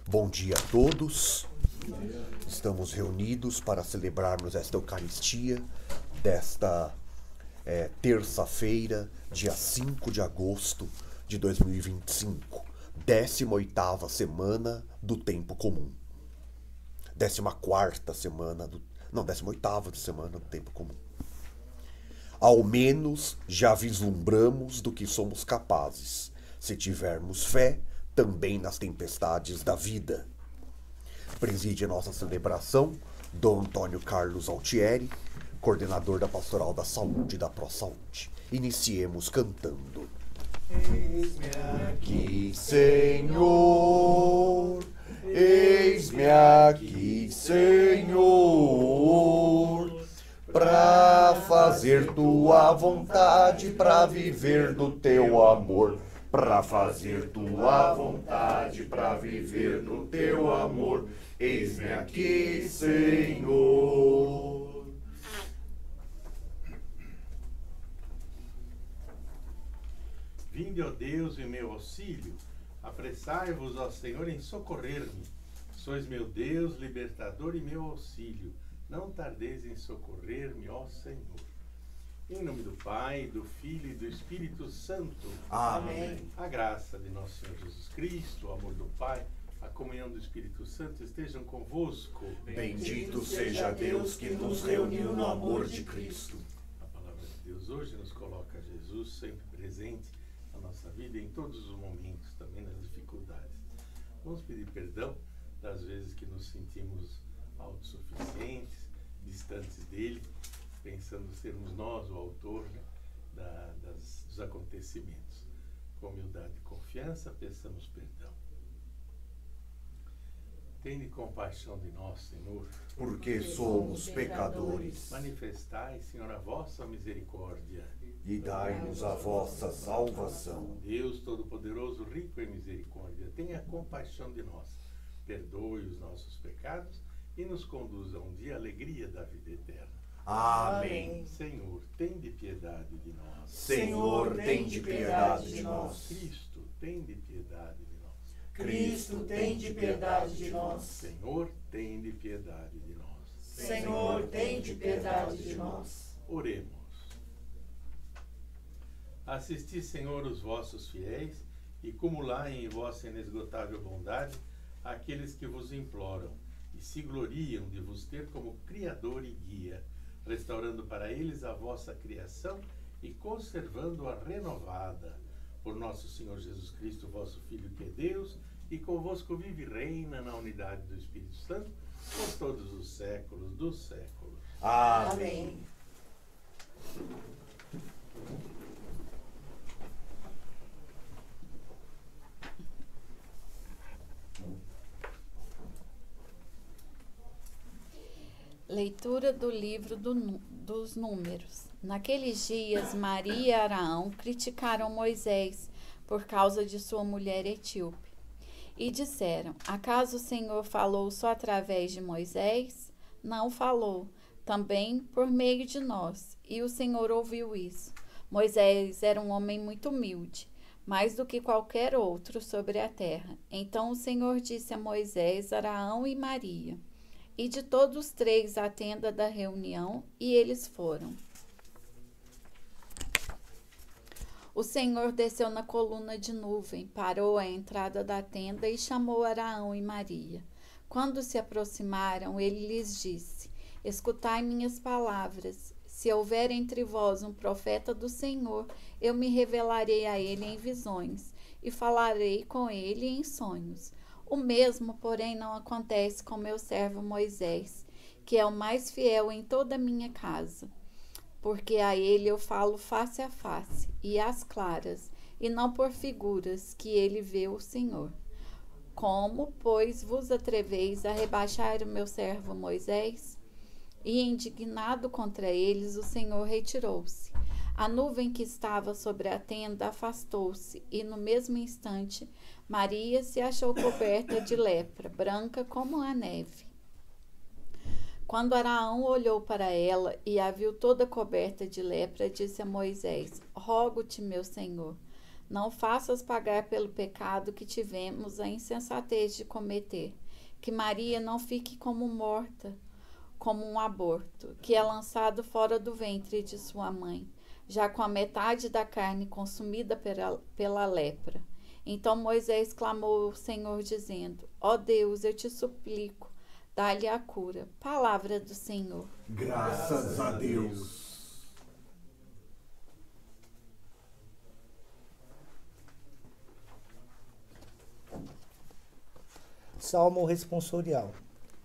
Bom dia a todos. Estamos reunidos para celebrarmos esta Eucaristia desta terça-feira, dia 5 de agosto de 2025, 18ª semana do tempo comum. 18ª semana do tempo comum. Ao menos já vislumbramos do que somos capazes, se tivermos fé também nas tempestades da vida. Preside a nossa celebração Dom Antônio Carlos Altieri, coordenador da Pastoral da Saúde da ProSaúde. Iniciemos cantando. Eis-me aqui, Senhor, eis-me aqui, Senhor, para fazer tua vontade, para viver do teu amor. Para fazer tua vontade, para viver no teu amor. Eis-me aqui, Senhor. Vinde, ó Deus, em meu auxílio, apressai-vos, ó Senhor, em socorrer-me. Sois meu Deus, libertador e meu auxílio. Não tardeis em socorrer-me, ó Senhor. Em nome do Pai, do Filho e do Espírito Santo. Amém. A graça de nosso Senhor Jesus Cristo, o amor do Pai, a comunhão do Espírito Santo estejam convosco. Bendito seja Deus que nos reuniu no amor de Cristo. A palavra de Deus hoje nos coloca Jesus sempre presente na nossa vida, em todos os momentos, também nas dificuldades. Vamos pedir perdão das vezes que nos sentimos autossuficientes, distantes dele, pensando sermos nós o autor, né, dos acontecimentos. Com humildade e confiança, peçamos perdão. Tende compaixão de nós, Senhor, Porque somos pecadores. manifestai, Senhor, a vossa misericórdia. E dai-nos a vossa salvação. Deus Todo-Poderoso, rico em misericórdia, tenha compaixão de nós, perdoe os nossos pecados e nos conduza a um dia à alegria da vida eterna. Amém. Senhor, tende piedade de nós. Senhor, tende piedade de nós. Cristo, tende piedade de nós. Cristo, tende piedade de nós. Senhor, tende piedade de nós. Senhor, tende piedade de nós. Oremos. Assisti, Senhor, os vossos fiéis e cumulai em vossa inesgotável bondade aqueles que vos imploram e se gloriam de vos ter como Criador e Guia, restaurando para eles a vossa criação e conservando-a renovada. Por nosso Senhor Jesus Cristo, vosso Filho, que é Deus, e convosco vive e reina na unidade do Espírito Santo, por todos os séculos dos séculos. Amém. Leitura do livro dos Números. Naqueles dias, Maria e Arão criticaram Moisés por causa de sua mulher etíope. E disseram: acaso o Senhor falou só através de Moisés? Não falou, também por meio de nós. E o Senhor ouviu isso. Moisés era um homem muito humilde, mais do que qualquer outro sobre a terra. Então o Senhor disse a Moisés, Arão e Maria: e de todos três à tenda da reunião, e eles foram. O Senhor desceu na coluna de nuvem, parou à entrada da tenda e chamou Arão e Maria. Quando se aproximaram, ele lhes disse: escutai minhas palavras. Se houver entre vós um profeta do Senhor, eu me revelarei a ele em visões, e falarei com ele em sonhos. O mesmo, porém, não acontece com meu servo Moisés, que é o mais fiel em toda a minha casa. Porque a ele eu falo face a face, e às claras, e não por figuras, que ele vê o Senhor. Como, pois, vos atreveis a rebaixar o meu servo Moisés? E, indignado contra eles, o Senhor retirou-se. A nuvem que estava sobre a tenda afastou-se, e no mesmo instante Maria se achou coberta de lepra, branca como a neve. Quando Arão olhou para ela e a viu toda coberta de lepra, disse a Moisés: rogo-te, meu senhor, Não faças pagar pelo pecado que tivemos a insensatez de cometer. Que Maria não fique como morta, como um aborto, que é lançado fora do ventre de sua mãe, já com a metade da carne consumida pela lepra. Então Moisés clamou ao Senhor, dizendo: Ó Deus, eu te suplico, dá-lhe a cura. Palavra do Senhor. Graças a Deus. Salmo responsorial.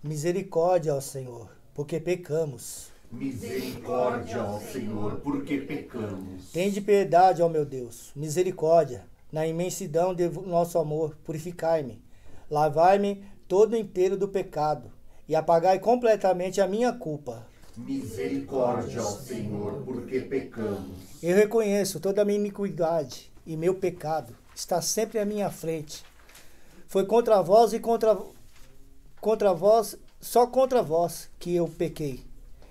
Misericórdia, ó Senhor, porque pecamos. Misericórdia, ó Senhor, porque pecamos. Tende piedade, ó meu Deus, misericórdia. Na imensidão de nosso amor, purificai-me. Lavai-me todo inteiro do pecado e apagai completamente a minha culpa. Misericórdia, ó Senhor, porque pecamos. Eu reconheço toda a minha iniquidade e meu pecado está sempre à minha frente. Foi contra vós e contra vós, só contra vós que eu pequei,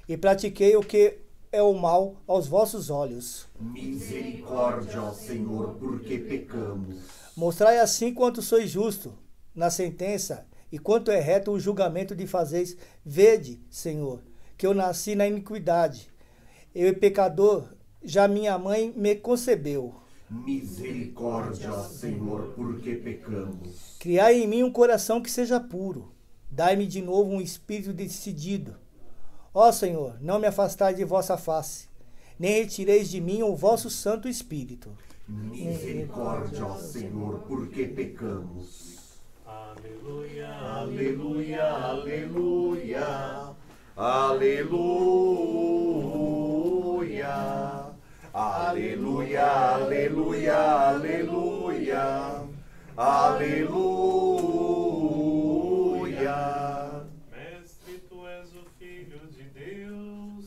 e pratiquei o que é o mal aos vossos olhos. Misericórdia, ó Senhor, porque pecamos. Mostrai assim quanto sois justo na sentença, e quanto é reto o julgamento de fazeis. Vede, Senhor, que eu nasci na iniquidade. Eu, pecador, já minha mãe me concebeu. Misericórdia, ó Senhor, porque pecamos. Criai em mim um coração que seja puro. Dai-me de novo um espírito decidido. Ó Senhor, não me afastai de vossa face, nem retireis de mim o vosso Santo Espírito. Misericórdia, ó Senhor, porque pecamos. Aleluia, Aleluia, aleluia, aleluia. Aleluia, aleluia, aleluia, aleluia. Mestre, tu és o Filho de Deus,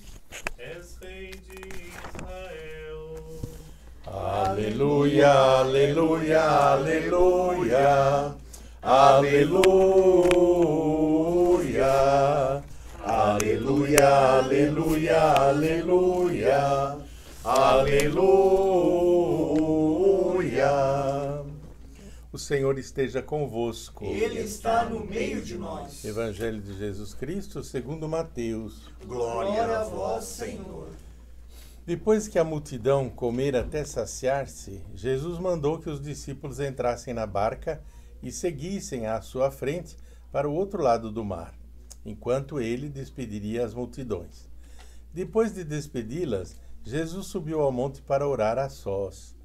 és Rei de Israel. Aleluia, aleluia, aleluia, aleluia, aleluia, aleluia, aleluia, aleluia. O Senhor esteja convosco. Ele está no meio de nós. Evangelho de Jesus Cristo, segundo Mateus. Glória a vós, Senhor. Depois que a multidão comera até saciar-se, Jesus mandou que os discípulos entrassem na barca e seguissem à sua frente para o outro lado do mar, enquanto ele despediria as multidões. Depois de despedi-las, Jesus subiu ao monte para orar a sós.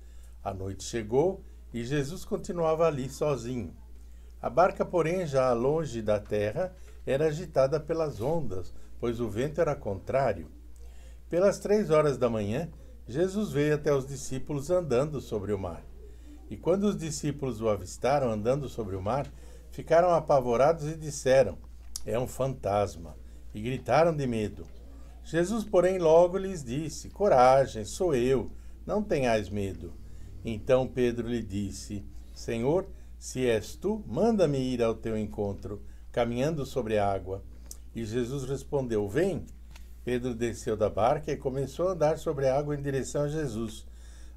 A noite chegou e Jesus continuava ali sozinho. A barca, porém, já longe da terra, era agitada pelas ondas, pois o vento era contrário. Pelas 3 horas da manhã, Jesus veio até os discípulos andando sobre o mar. E quando os discípulos o avistaram andando sobre o mar, ficaram apavorados e disseram: "É um fantasma", e gritaram de medo. Jesus, porém, logo lhes disse: "Coragem, sou eu, não tenhais medo." Então Pedro lhe disse: "Senhor, se és tu, manda-me ir ao teu encontro, caminhando sobre a água." E Jesus respondeu: "Vem." Pedro desceu da barca e começou a andar sobre a água em direção a Jesus.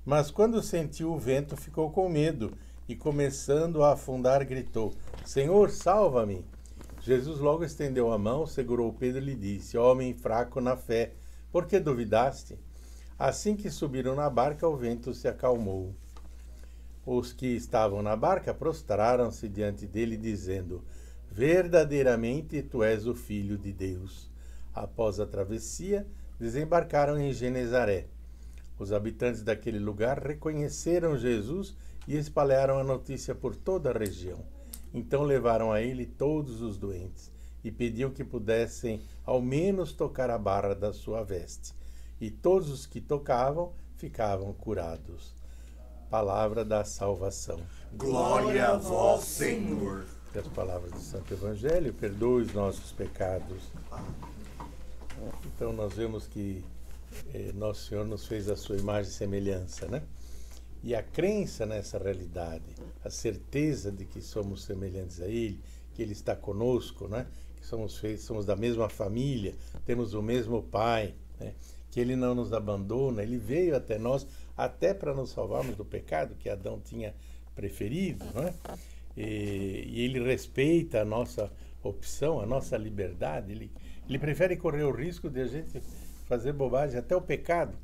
Mas quando sentiu o vento, ficou com medo e, começando a afundar, gritou: "Senhor, salva-me!" Jesus logo estendeu a mão, segurou Pedro e lhe disse: "Homem fraco na fé, por que duvidaste?" Assim que subiram na barca, o vento se acalmou. Os que estavam na barca prostraram-se diante dele, dizendo: "Verdadeiramente tu és o Filho de Deus." Após a travessia, desembarcaram em Genezaré. Os habitantes daquele lugar reconheceram Jesus e espalharam a notícia por toda a região. Então levaram a ele todos os doentes e pediam que pudessem ao menos tocar a barra da sua veste. E todos os que tocavam ficavam curados. Palavra da salvação. Glória a vós, Senhor. Que as palavras do Santo Evangelho perdoem os nossos pecados. Então nós vemos que Nosso Senhor nos fez a sua imagem e semelhança, né? E a crença nessa realidade, a certeza de que somos semelhantes a Ele, que Ele está conosco, né? Que somos da mesma família, temos o mesmo Pai, né? Que Ele não nos abandona, Ele veio até nós até para nos salvarmos do pecado que Adão tinha preferido, não é? E ele respeita a nossa opção, a nossa liberdade. Ele prefere correr o risco de a gente fazer bobagem, até o pecado,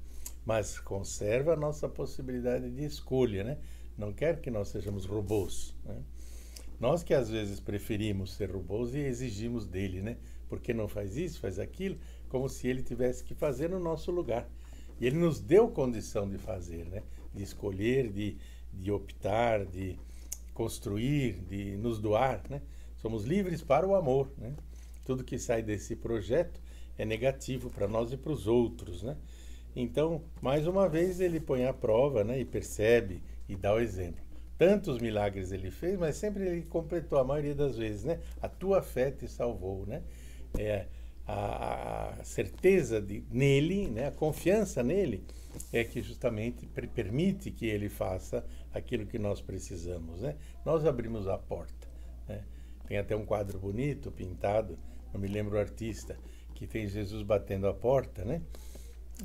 mas conserva a nossa possibilidade de escolha, né? Não quer que nós sejamos robôs, né? Nós que às vezes preferimos ser robôs e exigimos dele, né? Porque não faz isso, faz aquilo, como se ele tivesse que fazer no nosso lugar. E ele nos deu condição de fazer, né? De escolher, de optar, de construir, de nos doar, né? Somos livres para o amor, né? Tudo que sai desse projeto é negativo para nós e para os outros, né? Então, mais uma vez, ele põe à prova, né? E percebe e dá o exemplo. Tantos milagres ele fez, mas sempre ele completou, a maioria das vezes, né? A tua fé te salvou, né? A certeza nele, né? A confiança nele é que justamente permite que ele faça aquilo que nós precisamos, né? Nós abrimos a porta, né? Tem até um quadro bonito, pintado, não me lembro o artista, que tem Jesus batendo a porta, né?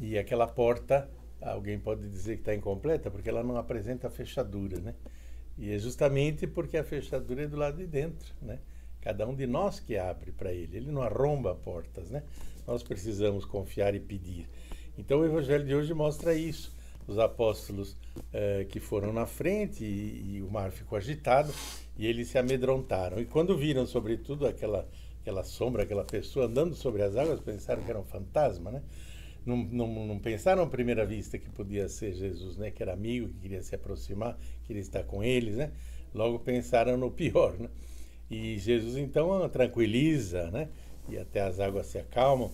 E aquela porta, alguém pode dizer que está incompleta, porque ela não apresenta a fechadura, né? E é justamente porque a fechadura é do lado de dentro, né? Cada um de nós que abre para ele. Ele não arromba portas, né? Nós precisamos confiar e pedir. Então o Evangelho de hoje mostra isso. Os apóstolos que foram na frente e o mar ficou agitado e eles se amedrontaram. E quando viram, sobretudo, aquela sombra, aquela pessoa andando sobre as águas, pensaram que era um fantasma, né? Não pensaram à primeira vista que podia ser Jesus, né? Que era amigo, que queria se aproximar, queria estar com eles, né? Logo pensaram no pior, né? E Jesus então tranquiliza, né? E até as águas se acalmam.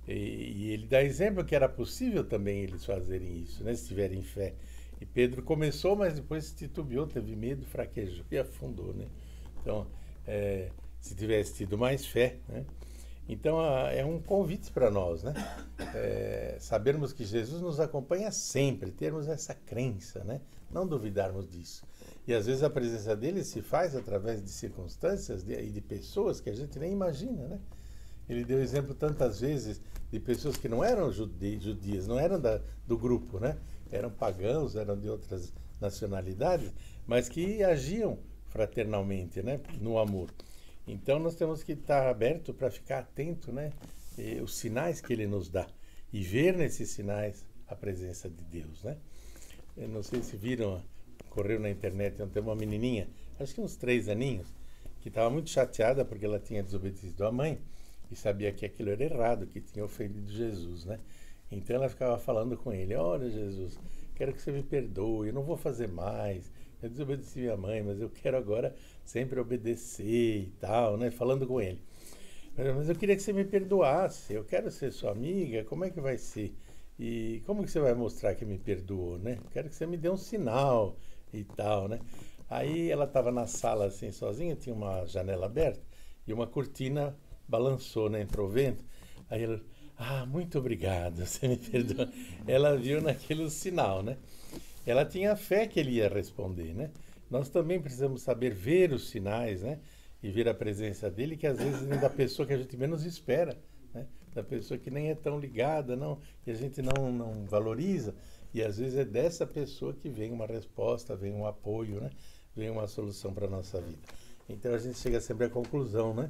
E ele dá exemplo que era possível também eles fazerem isso, né? Se tiverem fé. E Pedro começou, mas depois titubeou, teve medo, fraquejou e afundou, né? Então, se tivesse tido mais fé, né? Então, é um convite para nós, né? Sabermos que Jesus nos acompanha sempre, termos essa crença, né? Não duvidarmos disso. E às vezes a presença dele se faz através de circunstâncias e de pessoas que a gente nem imagina, né? Ele deu exemplo tantas vezes de pessoas que não eram judias, não eram do grupo, né? Eram pagãos, eram de outras nacionalidades, mas que agiam fraternalmente, né? No amor. Então nós temos que estar aberto para ficar atento, né? Os sinais que ele nos dá e ver nesses sinais a presença de Deus, né? Eu não sei se viram, correu na internet, tem uma menininha, acho que uns 3 aninhos, que estava muito chateada porque ela tinha desobedecido a mãe e sabia que aquilo era errado, que tinha ofendido Jesus, né? Então ela ficava falando com ele: olha, Jesus, quero que você me perdoe, eu não vou fazer mais, eu desobedeci minha mãe, mas eu quero agora sempre obedecer e tal, né? Falando com ele. Mas eu queria que você me perdoasse, eu quero ser sua amiga, como é que vai ser? E como que você vai mostrar que me perdoou, né? Quero que você me dê um sinal e tal, né? Aí ela estava na sala assim sozinha, tinha uma janela aberta e uma cortina balançou, né? Entrou vento. Aí ela: muito obrigado, você me perdoa. Ela viu naquele sinal, né? Ela tinha fé que ele ia responder, né? Nós também precisamos saber ver os sinais, né? E ver a presença dele, que às vezes é da pessoa que a gente menos espera, né? Da pessoa que nem é tão ligada, não, que a gente não valoriza. E às vezes é dessa pessoa que vem uma resposta, vem um apoio, né? Vem uma solução para a nossa vida. Então a gente chega sempre à conclusão, né?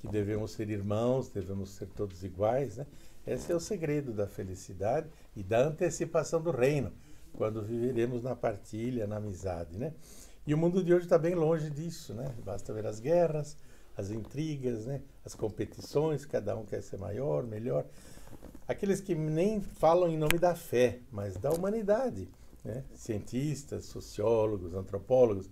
Que devemos ser irmãos, devemos ser todos iguais, né? Esse é o segredo da felicidade e da antecipação do reino, quando viveremos na partilha, na amizade, né? E o mundo de hoje está bem longe disso, né? Basta ver as guerras, as intrigas, né? As competições, cada um quer ser maior, melhor. Aqueles que nem falam em nome da fé, mas da humanidade, né? Cientistas, sociólogos, antropólogos,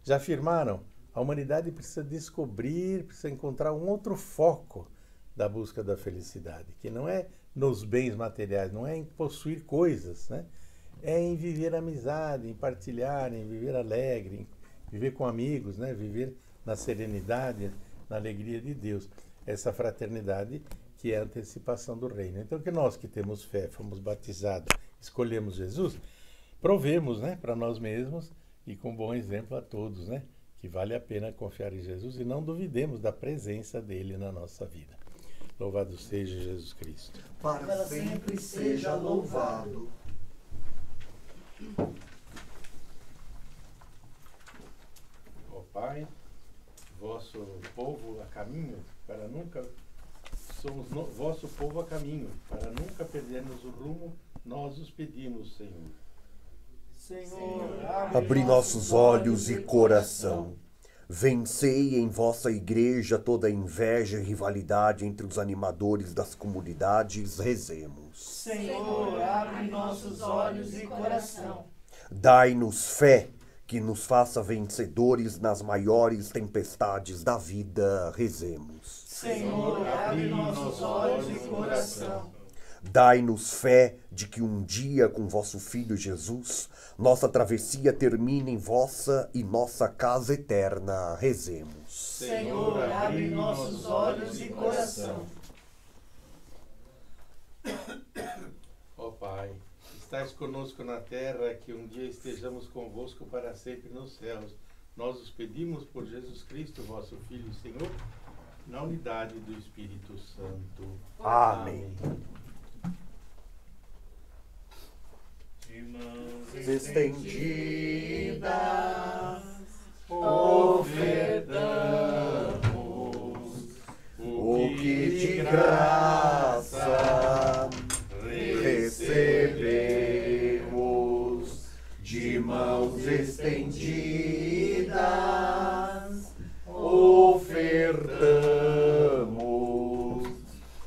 já afirmaram: a humanidade precisa descobrir, precisa encontrar um outro foco da busca da felicidade, que não é nos bens materiais, não é em possuir coisas, né? É em viver amizade, em partilhar, em viver alegre, em viver com amigos, né? Viver na serenidade, na alegria de Deus. Essa fraternidade que é a antecipação do reino. Então, que nós que temos fé, fomos batizados, escolhemos Jesus, provemos, né, para nós mesmos e com bom exemplo a todos, né? Que vale a pena confiar em Jesus e não duvidemos da presença dele na nossa vida. Louvado seja Jesus Cristo. Para sempre seja louvado. Ó Pai, vosso povo a caminho, para nunca vosso povo a caminho, para nunca perdermos o rumo, nós os pedimos, Senhor. Senhor, Abri nossos olhos e coração. Vencei em vossa igreja toda inveja e rivalidade entre os animadores das comunidades, rezemos. Senhor, abre nossos olhos e coração. Dai-nos fé que nos faça vencedores nas maiores tempestades da vida, rezemos. Senhor, abre nossos olhos e coração. Dai-nos fé de que um dia, com vosso Filho Jesus, nossa travessia termine em vossa e nossa casa eterna. Rezemos. Senhor, abre nossos olhos e coração. Ó Pai, estais conosco na terra, que um dia estejamos convosco para sempre nos céus. Nós os pedimos por Jesus Cristo, vosso Filho e Senhor, na unidade do Espírito Santo. Amém. De mãos Estendidas, ofertamos o que de graça recebemos, de mãos estendidas, ofertamos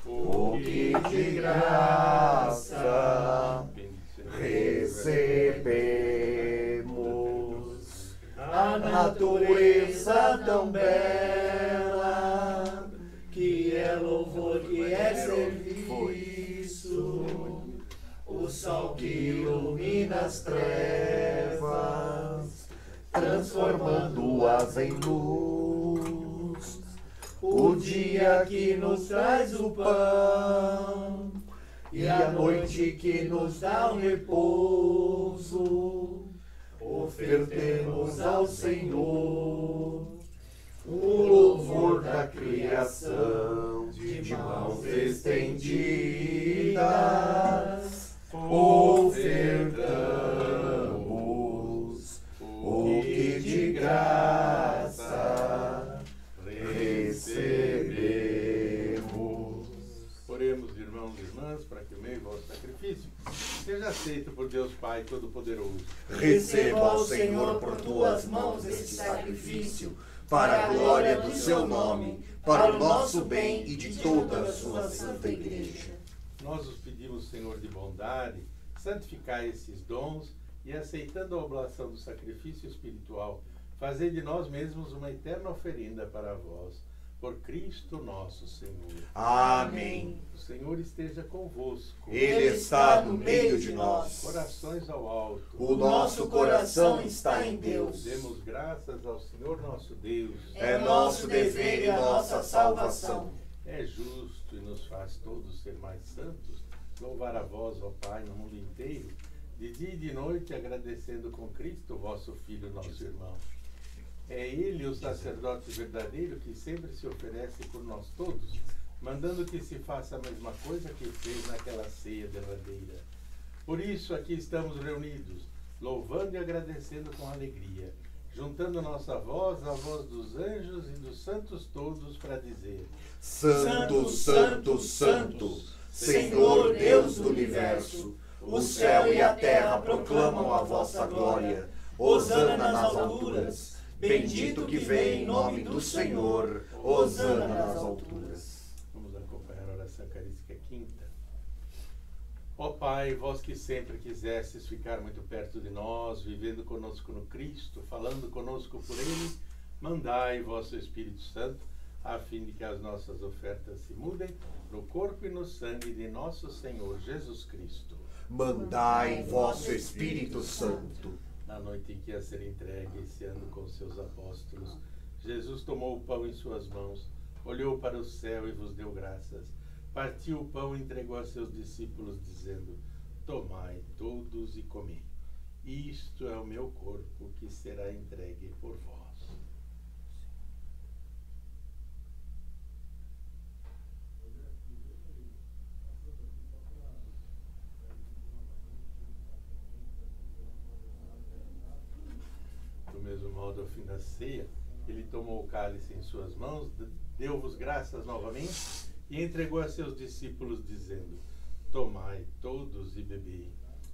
o que de graça recebemos. A natureza tão bela, que é louvor, que é serviço, o sol que ilumina as trevas, transformando-as em luz, o dia que nos traz o pão e a noite que nos dá o repouso. Ofertemos ao Senhor o louvor da criação, de mãos estendidas, ofertamos o que de graça recebemos. Oremos, irmãos e irmãs, para que o meu e vosso sacrifício seja aceito por Deus Pai Todo-Poderoso. Receba, ó Senhor, por tuas mãos este sacrifício, para a glória do seu nome, para o nosso bem e de toda a sua santa igreja. Nós os pedimos, Senhor de bondade, santificai esses dons e, aceitando a oblação do sacrifício espiritual, fazei de nós mesmos uma eterna oferenda para vós. Por Cristo nosso Senhor. Amém. O Senhor esteja convosco. Ele está no meio de nós. Corações ao alto. O nosso coração está em Deus. Demos graças ao Senhor nosso Deus. É nosso dever e nossa salvação. É justo e nos faz todos ser mais santos louvar a vós, ó Pai, no mundo inteiro, de dia e de noite, agradecendo com Cristo, vosso Filho, nosso irmão. É Ele o sacerdote verdadeiro que sempre se oferece por nós todos, mandando que se faça a mesma coisa que fez naquela ceia derradeira. Por isso aqui estamos reunidos, louvando e agradecendo com alegria, juntando nossa voz à voz dos anjos e dos santos todos para dizer: Santo, Santo, Santo, Senhor Deus do universo, o céu e a terra proclamam a vossa glória. Hosana nas alturas. Bendito que vem em nome do Senhor. Hosana nas alturas. Vamos acompanhar a oração eucarística quinta. Ó Pai, vós que sempre quisestes ficar muito perto de nós, vivendo conosco no Cristo, falando conosco por Ele, mandai vosso Espírito Santo, a fim de que as nossas ofertas se mudem no corpo e no sangue de nosso Senhor Jesus Cristo. Mandai vosso Espírito Santo. Na noite em que ia ser entregue, ceando com seus apóstolos, Jesus tomou o pão em suas mãos, olhou para o céu e vos deu graças. Partiu o pão e entregou a seus discípulos, dizendo: Tomai todos e comei. Isto é o meu corpo que será entregue por vós. modo, ao fim da ceia, ele tomou o cálice em suas mãos, deu-vos graças novamente e entregou a seus discípulos, dizendo: tomai todos e bebei.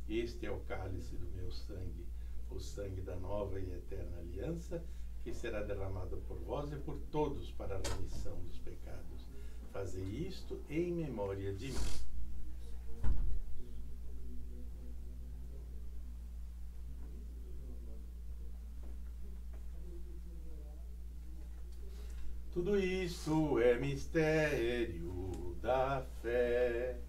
Este é o cálice do meu sangue, o sangue da nova e eterna aliança, que será derramado por vós e por todos para a remissão dos pecados. Fazei isto em memória de mim. Tudo isto é mistério da fé.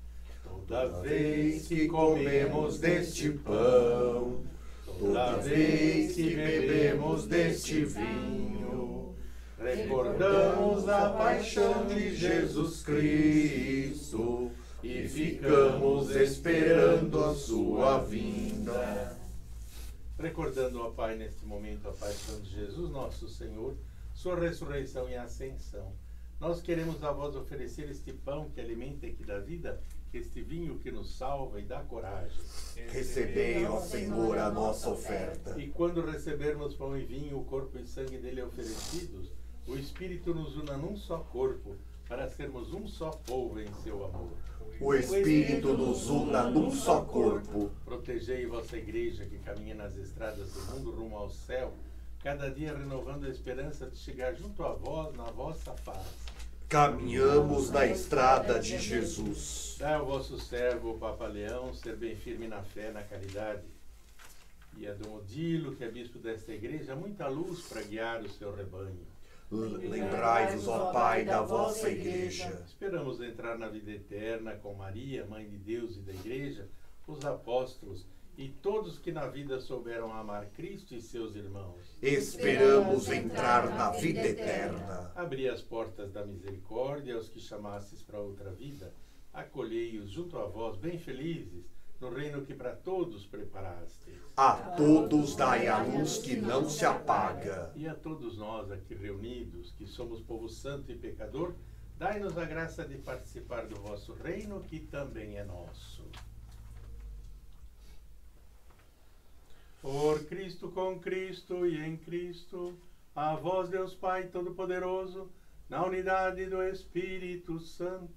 Toda vez que comemos deste pão, toda vez que bebemos deste vinho, recordamos a paixão de Jesus Cristo e ficamos esperando a sua vinda. Recordando, ó Pai, neste momento a paixão de Jesus, nosso Senhor, sua ressurreição e ascensão, nós queremos a vós oferecer este pão que alimenta e que dá vida, este vinho que nos salva e dá coragem. Recebei, ó Senhor, a nossa oferta. E quando recebermos pão e vinho, o corpo e sangue dele oferecidos, o Espírito nos una num só corpo, para sermos um só povo em seu amor. O Espírito nos una num só corpo. Protegei vossa igreja que caminha nas estradas do mundo rumo ao céu, cada dia renovando a esperança de chegar junto a vós na vossa paz. Caminhamos na estrada de Jesus. Dai ao vosso servo, o Papa Leão, ser bem firme na fé, na caridade. E a Dom Odilo, que é bispo desta igreja, muita luz para guiar o seu rebanho. Lembrai-vos, ó Pai, da vossa igreja. Esperamos entrar na vida eterna com Maria, Mãe de Deus e da igreja, os apóstolos e todos que na vida souberam amar Cristo e seus irmãos. Esperamos entrar na vida eterna. Abri as portas da misericórdia aos que chamastes para outra vida. Acolhei-os junto a vós, bem felizes, no reino que para todos preparastes. A todos dai a luz que não se apaga. E a todos nós aqui reunidos, que somos povo santo e pecador, dai-nos a graça de participar do vosso reino, que também é nosso. Por Cristo, com Cristo e em Cristo, a vós, Deus Pai Todo-Poderoso, na unidade do Espírito Santo,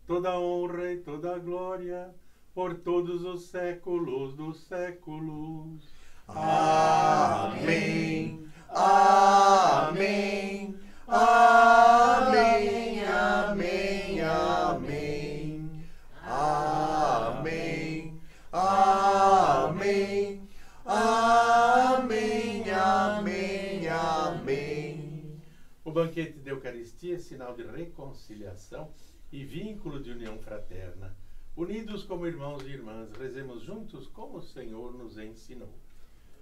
toda honra e toda glória, por todos os séculos dos séculos. Amém. Amém. Amém. Amém. Amém. Amém. Amém. Amém. Amém. Amém. O banquete da Eucaristia é sinal de reconciliação e vínculo de união fraterna. Unidos como irmãos e irmãs, rezemos juntos como o Senhor nos ensinou.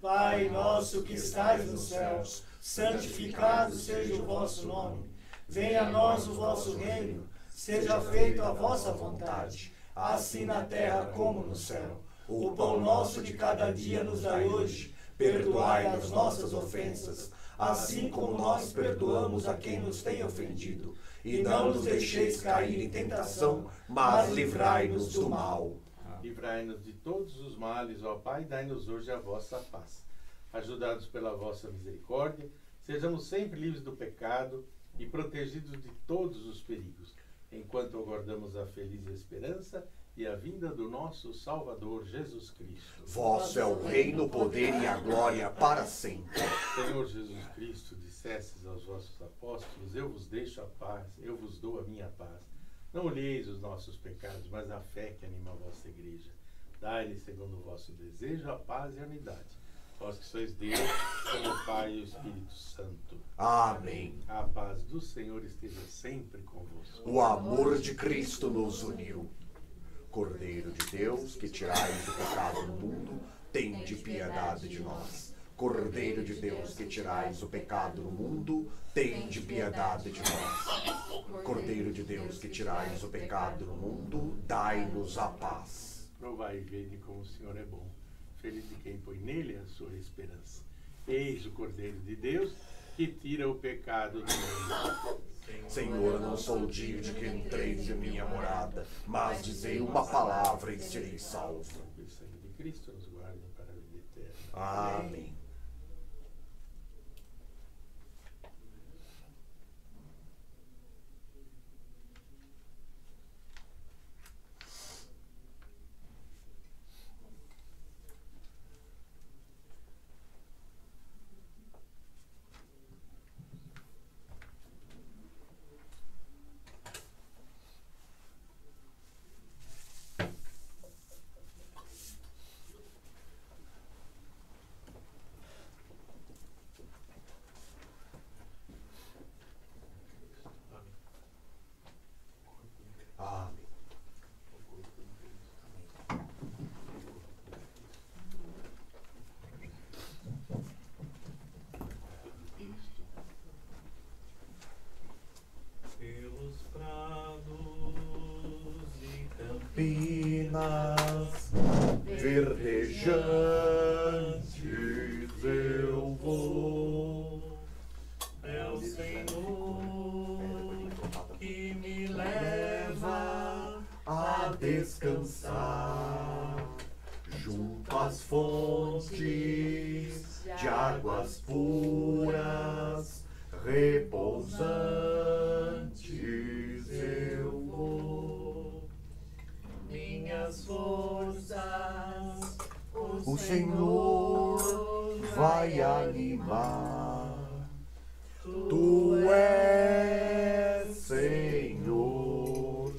Pai nosso que estais nos céus, santificado seja o vosso nome. Venha a nós o vosso reino, seja feita a vossa vontade, assim na terra como no céu. O pão nosso de cada dia nos dai hoje, perdoai as nossas ofensas, assim como nós perdoamos a quem nos tem ofendido. E não nos deixeis cair em tentação, mas livrai-nos do mal. Livrai-nos de todos os males, ó Pai, dai-nos hoje a vossa paz. Ajudados pela vossa misericórdia, sejamos sempre livres do pecado e protegidos de todos os perigos, enquanto aguardamos a feliz esperança e a vinda do nosso Salvador Jesus Cristo. Vosso é o reino, o poder e a glória para sempre. Senhor Jesus Cristo, dissestes aos vossos apóstolos: eu vos deixo a paz, eu vos dou a minha paz. Não olheis os nossos pecados, mas a fé que anima a vossa igreja. Dai-lhe, segundo o vosso desejo, a paz e a unidade. Vós que sois Deus, como o Pai e o Espírito Santo. Amém. A paz do Senhor esteja sempre convosco. O amor de Cristo nos uniu. Cordeiro de Deus, que tirais o pecado do mundo, tende piedade de nós. Cordeiro de Deus, que tirais o pecado do mundo, tende piedade de nós. Cordeiro de Deus, que tirais o pecado do mundo, dai-nos a paz. Provai e vede como o Senhor é bom. Feliz de quem põe nele a sua esperança. Eis o Cordeiro de Deus, que tira o pecado do mundo. Senhor, não sou digno de que entreis em minha morada, mas dizei uma palavra e serei salvo. Que o sangue de Cristo nos guarde para a vida eterna. Amém. vou. É o Senhor que me leva a descansar junto às fontes de águas puras, repousantes eu vou. Minhas forças o Senhor vai animar. Tu és, Senhor,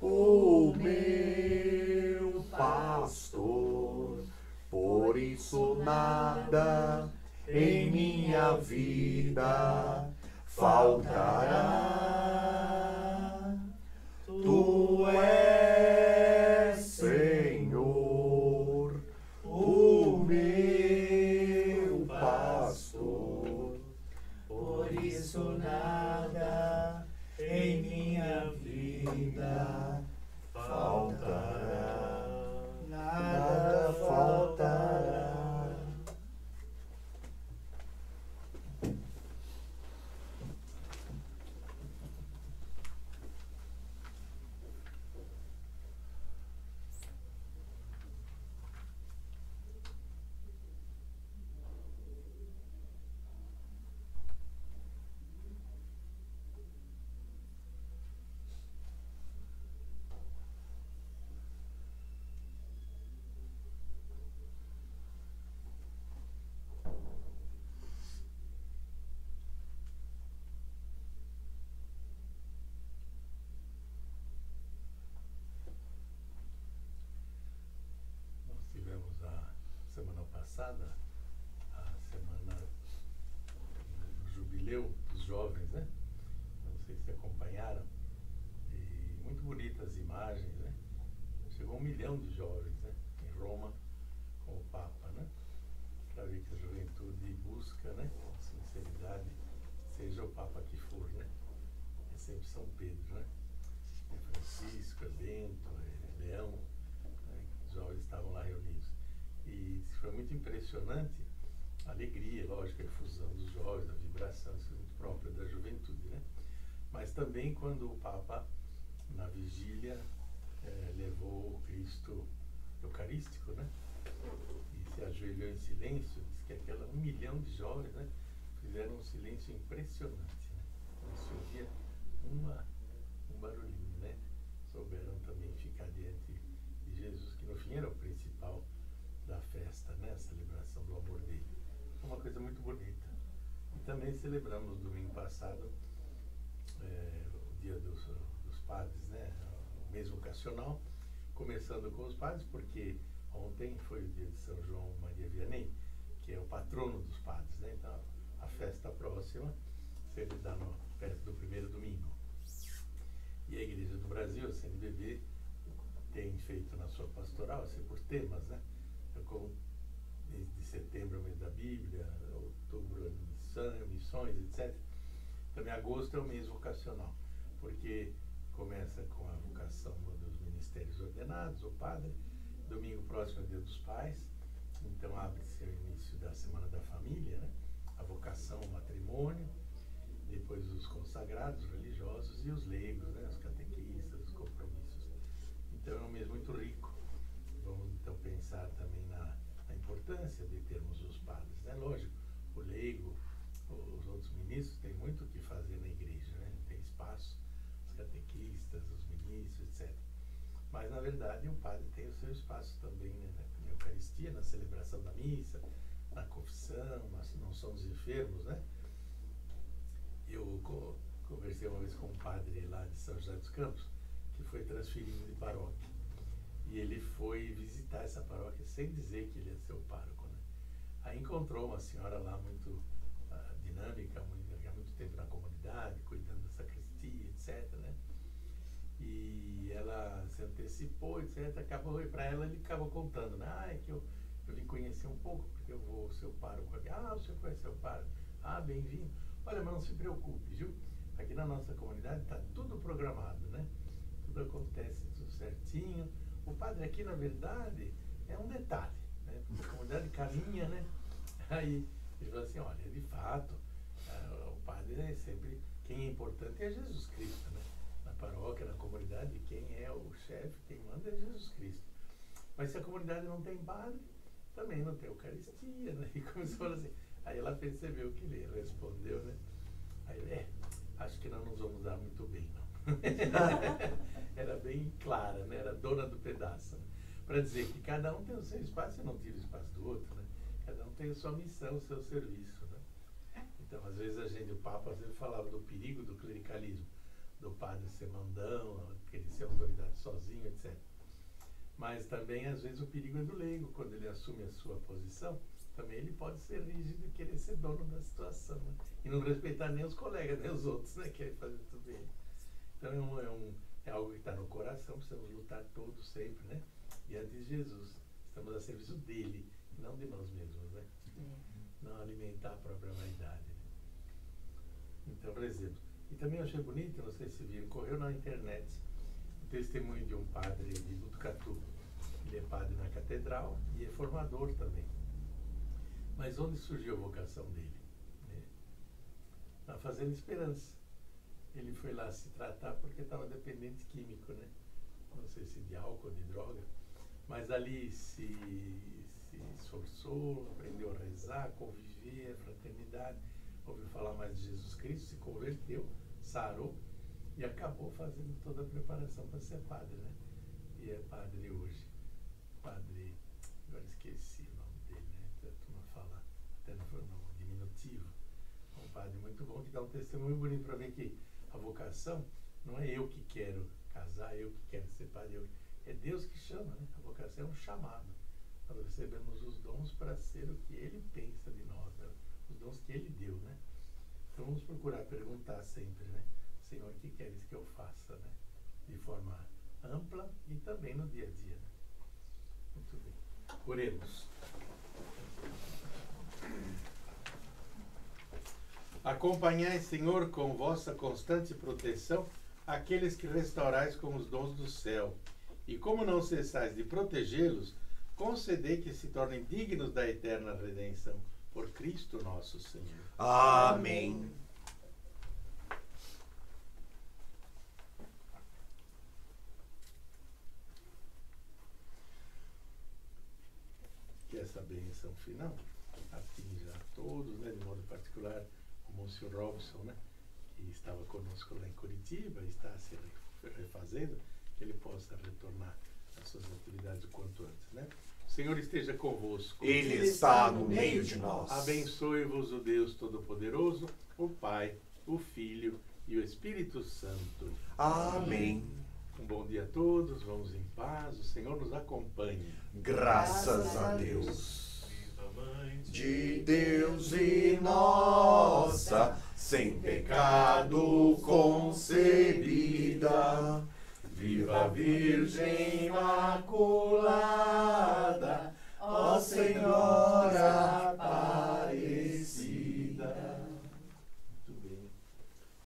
o meu pastor, por isso nada em minha vida faltará. Tu és, Senhor, o meu pastor, por isso nada em minha vida faltará. Nada faltará. Passada, a semana do jubileu dos jovens, né? Não sei se acompanharam, e muito bonitas imagens, né? Chegou 1 milhão de jovens, né? Em Roma, com o Papa, né? Para ver que a juventude busca, né? Com sinceridade, seja o Papa que for, né? É sempre São Pedro, né? É Francisco, é Bento, é Leão, né? Os jovens estavam lá reunidos. E foi muito impressionante a alegria, lógico, a efusão dos jovens, a vibração, isso é muito própria da juventude, né? Mas também quando o Papa, na vigília, levou o Cristo Eucarístico, né? E se ajoelhou em silêncio, disse que aquela 1 milhão de jovens, né, fizeram um silêncio impressionante, né? Não se ouvia um barulhinho, né? Souberam também ficar diante de Jesus, que no fim era o principal da festa, né? A celebração do amor dele. Uma coisa muito bonita. E também celebramos domingo passado o dia dos padres, né? O mês vocacional, começando com os padres, porque ontem foi o dia de São João Maria Vianney, que é o patrono dos padres, né? Então a festa próxima sempre dá perto do primeiro domingo. E a Igreja do Brasil, a CNBB, tem feito na sua pastoral, assim, por temas, né? Como desde setembro é o mês da Bíblia, outubro é missões, etc. Também agosto é o mês vocacional, porque começa com a vocação dos ministérios ordenados, o padre, domingo próximo é o Dia dos Pais, então abre-se o início da Semana da Família, né? A vocação, o matrimônio, depois os consagrados religiosos e os leigos, né? Os catequistas, os compromissos. Então é um mês muito rico. Vamos então pensar também na importância de termos os padres, né? Lógico, o leigo, os outros ministros têm muito o que fazer na igreja, né? Tem espaço, os catequistas, os ministros, etc. Mas na verdade o padre tem o seu espaço também, né? Na Eucaristia, na celebração da missa, na confissão, mas não somos enfermos, né? Eu conversei uma vez com um padre lá de São José dos Campos, que foi transferido de paróquia. E ele foi visitar essa paróquia sem dizer que ele ia ser o pároco, né? Aí encontrou uma senhora lá muito dinâmica, há muito tempo na comunidade, cuidando da sacristia, etc, né? E ela se antecipou, etc. Acabou, para ela ele acabou contando, né? É que eu vim conhecer um pouco, porque eu vou ser o pároco aqui. Ah, o senhor conhece o pároco? Ah, bem-vindo. Olha, mas não se preocupe, viu? Aqui na nossa comunidade está tudo programado, né? Tudo acontece tudo certinho. O padre aqui, na verdade, é um detalhe, né? Porque a comunidade caminha, né? Aí Ele falou assim, olha, de fato, o padre é sempre, quem é importante é Jesus Cristo, né? Na paróquia, na comunidade, quem é o chefe, quem manda é Jesus Cristo. Mas se a comunidade não tem padre, também não tem Eucaristia, né? E começou a falar assim. Aí ela percebeu que ele respondeu, né? Aí, acho que não nos vamos dar muito bem, não. Era bem clara, né? Era dona do pedaço. Né? Para dizer que cada um tem o seu espaço e não tira o espaço do outro, né? Cada um tem a sua missão, o seu serviço, né? Então, às vezes o Papa às vezes falava do perigo do clericalismo, do padre ser mandão, querer ser autoridade sozinho, etc. Mas também, às vezes, o perigo é do leigo, quando ele assume a sua posição, também ele pode ser rígido e querer ser dono da situação, né? E não respeitar nem os colegas, nem os outros, né? Querem fazer tudo ele. Então é algo que está no coração, precisamos lutar todos sempre, né? Diante de Jesus. Estamos a serviço dele, não de nós mesmos, né? Não alimentar a própria vaidade. Né? Então, por exemplo, e também eu achei bonito, não sei se viram, correu na internet o testemunho de um padre de Botucatu. Ele é padre na catedral e é formador também. Mas onde surgiu a vocação dele? Na Fazenda Esperança. Ele foi lá se tratar porque estava dependente químico, né? Não sei se de álcool ou de droga. Mas ali se esforçou, aprendeu a rezar, conviver, fraternidade, ouviu falar mais de Jesus Cristo, se converteu, sarou e acabou fazendo toda a preparação para ser padre, né? E é padre hoje. Padre, agora esqueci o nome dele, né? A turma fala até no diminutivo. É um padre muito bom que dá um testemunho bonito para ver que a vocação não é eu que quero casar, eu que quero ser padre, é Deus que chama, né? A vocação é um chamado. Nós recebemos os dons para ser o que Ele pensa de nós, né? Os dons que Ele deu, né? Então vamos procurar perguntar sempre, né? Senhor, o que queres que eu faça, né? De forma ampla e também no dia a dia, né? Muito bem. Oremos. Acompanhai, Senhor, com vossa constante proteção aqueles que restaurais com os dons do céu. E como não cessais de protegê-los, concedei que se tornem dignos da eterna redenção. Por Cristo nosso Senhor. Amém. Que essa bênção final atinja a todos, né, de modo particular o Monsenhor Robson, né, que estava conosco lá em Curitiba, está se refazendo, que ele possa retornar às suas atividades o quanto antes, né? O Senhor esteja convosco. Ele está no meio de nós. Abençoe-vos o Deus Todo-Poderoso, o Pai, o Filho e o Espírito Santo. Amém. Um bom dia a todos, vamos em paz, o Senhor nos acompanhe. Graças a Deus. De Deus e nossa, sem pecado concebida, viva a Virgem Imaculada.